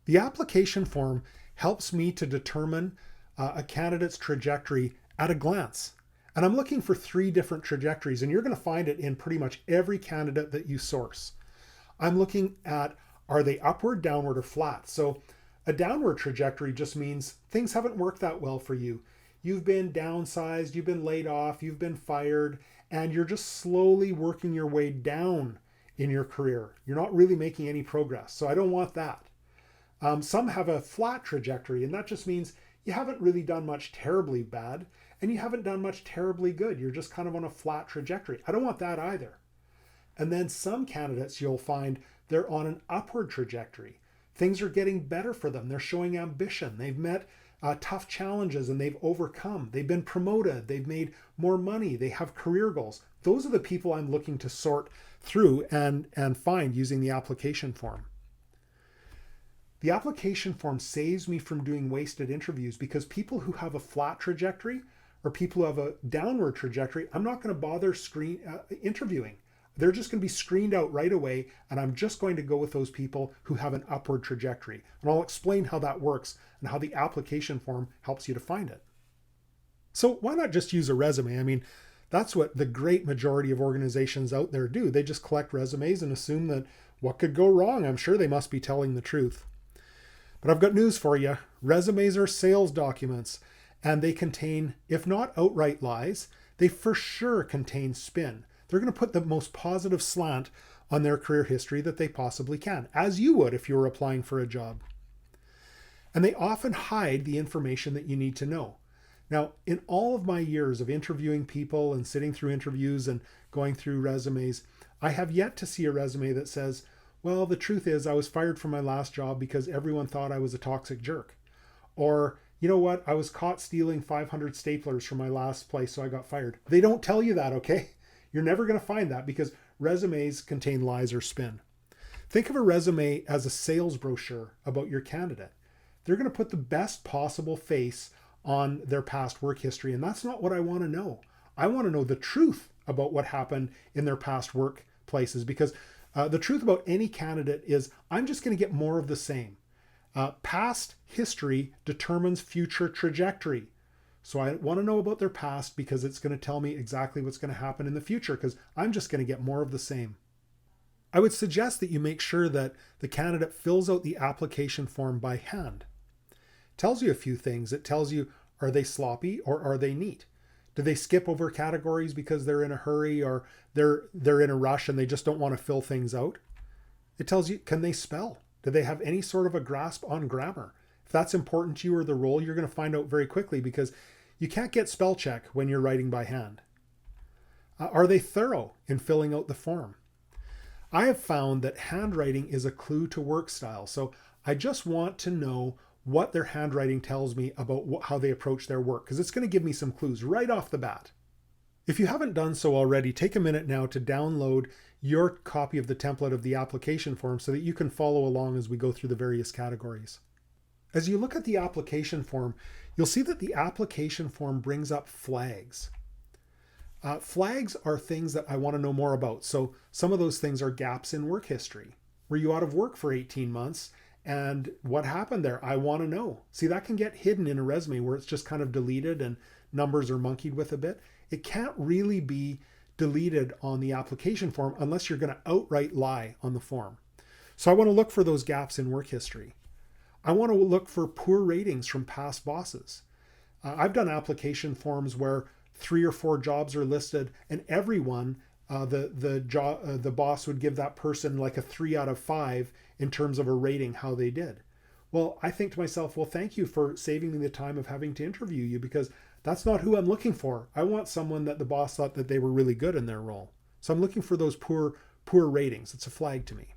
The application form helps me to determine a candidate's trajectory at a glance. And I'm looking for 3 different trajectories, and you're going to find it in pretty much every candidate that you source. I'm looking at, are they upward, downward, or flat? So a downward trajectory just means things haven't worked that well for you. You've been downsized, you've been laid off, you've been fired, and you're just slowly working your way down in your career. You're not really making any progress. So I don't want that. Some have a flat trajectory, and that just means you haven't really done much terribly bad, and you haven't done much terribly good. You're just kind of on a flat trajectory. I don't want that either. And then some candidates, you'll find they're on an upward trajectory. Things are getting better for them. They're showing ambition. They've met tough challenges and they've overcome. They've been promoted. They've made more money. They have career goals. Those are the people I'm looking to sort through and find using the application form. The application form saves me from doing wasted interviews, because people who have a flat trajectory or people who have a downward trajectory, I'm not going to bother interviewing. They're just going to be screened out right away, and I'm just going to go with those people who have an upward trajectory. And I'll explain how that works and how the application form helps you to find it. So why not just use a resume? I mean, that's what the great majority of organizations out there do. They just collect resumes and assume that what could go wrong? I'm sure they must be telling the truth. But I've got news for you. Resumes are sales documents, and they contain, if not outright lies, they for sure contain spin. They're going to put the most positive slant on their career history that they possibly can, as you would if you were applying for a job. And they often hide the information that you need to know. Now, in all of my years of interviewing people and sitting through interviews and going through resumes, I have yet to see a resume that says, well, the truth is I was fired from my last job because everyone thought I was a toxic jerk. Or, you know what, I was caught stealing 500 staplers from my last place, so I got fired. They don't tell you that, okay? You're never going to find that, because resumes contain lies or spin. Think of a resume as a sales brochure about your candidate. They're going to put the best possible face on their past work history, and that's not what I want to know. I want to know the truth about what happened in their past workplaces, because the truth about any candidate is I'm just going to get more of the same. Past history determines future trajectory. So I want to know about their past because it's going to tell me exactly what's going to happen in the future, because I'm just going to get more of the same. I would suggest that you make sure that the candidate fills out the application form by hand. It tells you a few things. It tells you, are they sloppy or are they neat? Do they skip over categories because they're in a hurry, or they're in a rush and they just don't want to fill things out? It tells you, can they spell? Do they have any sort of a grasp on grammar? If that's important to you or the role, you're going to find out very quickly, because you can't get spell check when you're writing by hand. Are they thorough in filling out the form? I have found that handwriting is a clue to work style. So I just want to know what their handwriting tells me about how they approach their work, because it's going to give me some clues right off the bat. If you haven't done so already, take a minute now to download your copy of the template of the application form so that you can follow along as we go through the various categories. As you look at the application form, you'll see that the application form brings up flags. Flags are things that I want to know more about. So some of those things are gaps in work history. Were you out of work for 18 months? And what happened there? I want to know. See, that can get hidden in a resume where it's just kind of deleted and numbers are monkeyed with a bit. It can't really be deleted on the application form unless you're going to outright lie on the form. So I want to look for those gaps in work history. I want to look for poor ratings from past bosses. I've done application forms where 3 or 4 jobs are listed, and everyone, the boss would give that person like a 3 out of 5 in terms of a rating, how they did. Well, I think to myself, well, thank you for saving me the time of having to interview you, because that's not who I'm looking for. I want someone that the boss thought that they were really good in their role. So I'm looking for those poor ratings. It's a flag to me.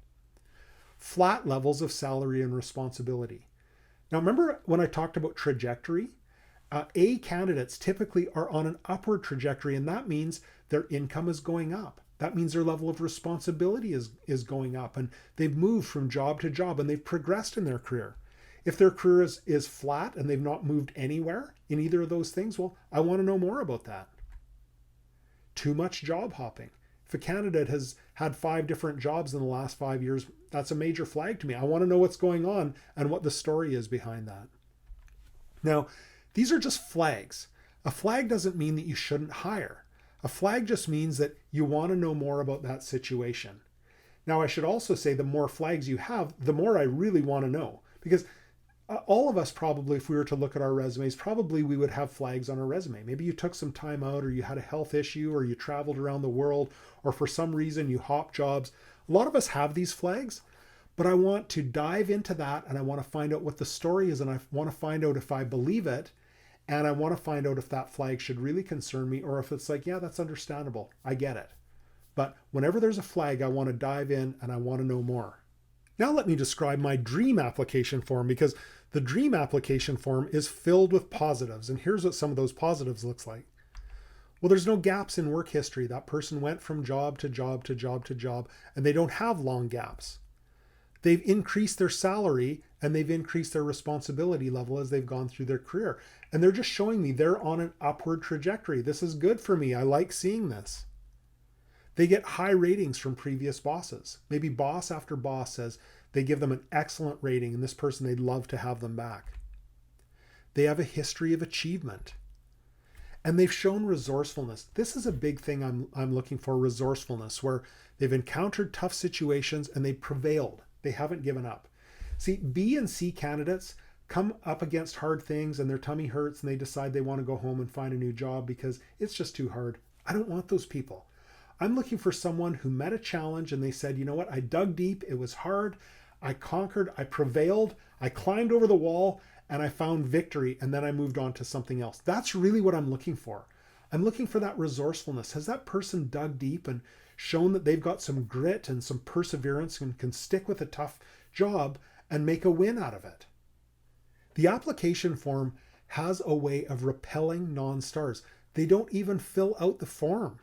Flat levels of salary and responsibility. Now, remember when I talked about trajectory? A candidates typically are on an upward trajectory, and that means their income is going up. That means their level of responsibility is going up, and they've moved from job to job and they've progressed in their career. If their career is flat and they've not moved anywhere in either of those things, well, I want to know more about that. Too much job hopping. If a candidate has had 5 different jobs in the last 5 years, that's a major flag to me. I want to know what's going on and what the story is behind that. Now, these are just flags. A flag doesn't mean that you shouldn't hire. A flag just means that you want to know more about that situation. Now, I should also say the more flags you have, the more I really want to know. Because all of us probably, if we were to look at our resumes, probably we would have flags on our resume. Maybe you took some time out, or you had a health issue, or you traveled around the world, or for some reason you hopped jobs. A lot of us have these flags, but I want to dive into that, and I want to find out what the story is, and I want to find out if I believe it, and I want to find out if that flag should really concern me, or if it's like, yeah, that's understandable. I get it. But whenever there's a flag, I want to dive in and I want to know more. Now let me describe my dream application form, because the dream application form is filled with positives. And here's what some of those positives looks like. Well, there's no gaps in work history. That person went from job to job to job to job, and they don't have long gaps. They've increased their salary and they've increased their responsibility level as they've gone through their career. And they're just showing me they're on an upward trajectory. This is good for me. I like seeing this. They get high ratings from previous bosses. Maybe boss after boss says they give them an excellent rating, and this person, they'd love to have them back. They have a history of achievement. And they've shown resourcefulness. This is a big thing I'm looking for, resourcefulness, where they've encountered tough situations and they've prevailed. They haven't given up. See, B and C candidates come up against hard things and their tummy hurts and they decide they want to go home and find a new job because it's just too hard. I don't want those people. I'm looking for someone who met a challenge and they said, you know what, I dug deep, it was hard, I conquered, I prevailed, I climbed over the wall, and I found victory, and then I moved on to something else. That's really what I'm looking for. I'm looking for that resourcefulness. Has that person dug deep and shown that they've got some grit and some perseverance and can stick with a tough job and make a win out of it? The application form has a way of repelling non-stars. They don't even fill out the form.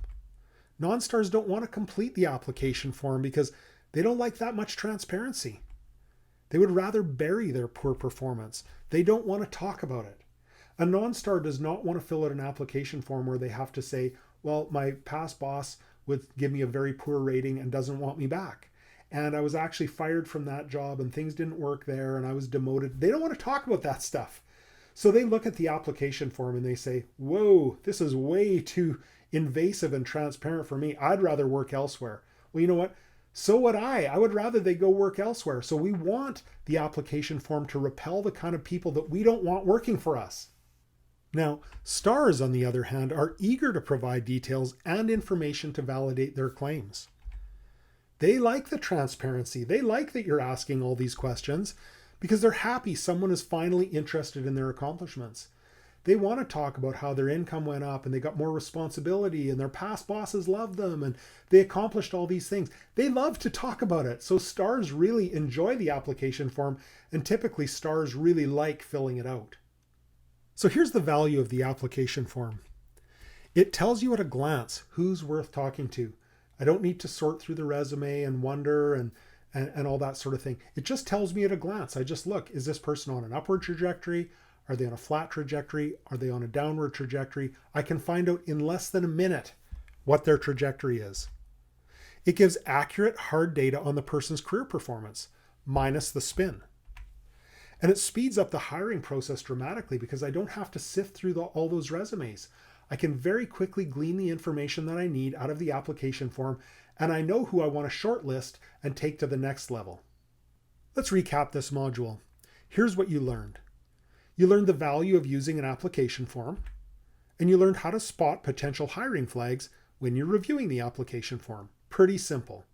Non-stars don't want to complete the application form because they don't like that much transparency. They would rather bury their poor performance. They don't want to talk about it. A non-star does not want to fill out an application form where they have to say, well, my past boss would give me a very poor rating and doesn't want me back. And I was actually fired from that job and things didn't work there and I was demoted. They don't want to talk about that stuff. So they look at the application form and they say, whoa, this is way too invasive and transparent for me. I'd rather work elsewhere. Well, you know what? So would I. I would rather they go work elsewhere. So we want the application form to repel the kind of people that we don't want working for us. Now, stars, on the other hand, are eager to provide details and information to validate their claims. They like the transparency. They like that you're asking all these questions because they're happy someone is finally interested in their accomplishments. They want to talk about how their income went up and they got more responsibility and their past bosses loved them and they accomplished all these things. They love to talk about it. So stars really enjoy the application form, and typically stars really like filling it out. So here's the value of the application form. It tells you at a glance who's worth talking to. I don't need to sort through the resume and wonder and all that sort of thing. It just tells me at a glance. I just look, is this person on an upward trajectory? Are they on a flat trajectory? Are they on a downward trajectory? I can find out in less than a minute what their trajectory is. It gives accurate, hard data on the person's career performance, minus the spin. And it speeds up the hiring process dramatically because I don't have to sift through all those resumes. I can very quickly glean the information that I need out of the application form, and I know who I want to shortlist and take to the next level. Let's recap this module. Here's what you learned. You learned the value of using an application form, and you learned how to spot potential hiring flags when you're reviewing the application form. Pretty simple.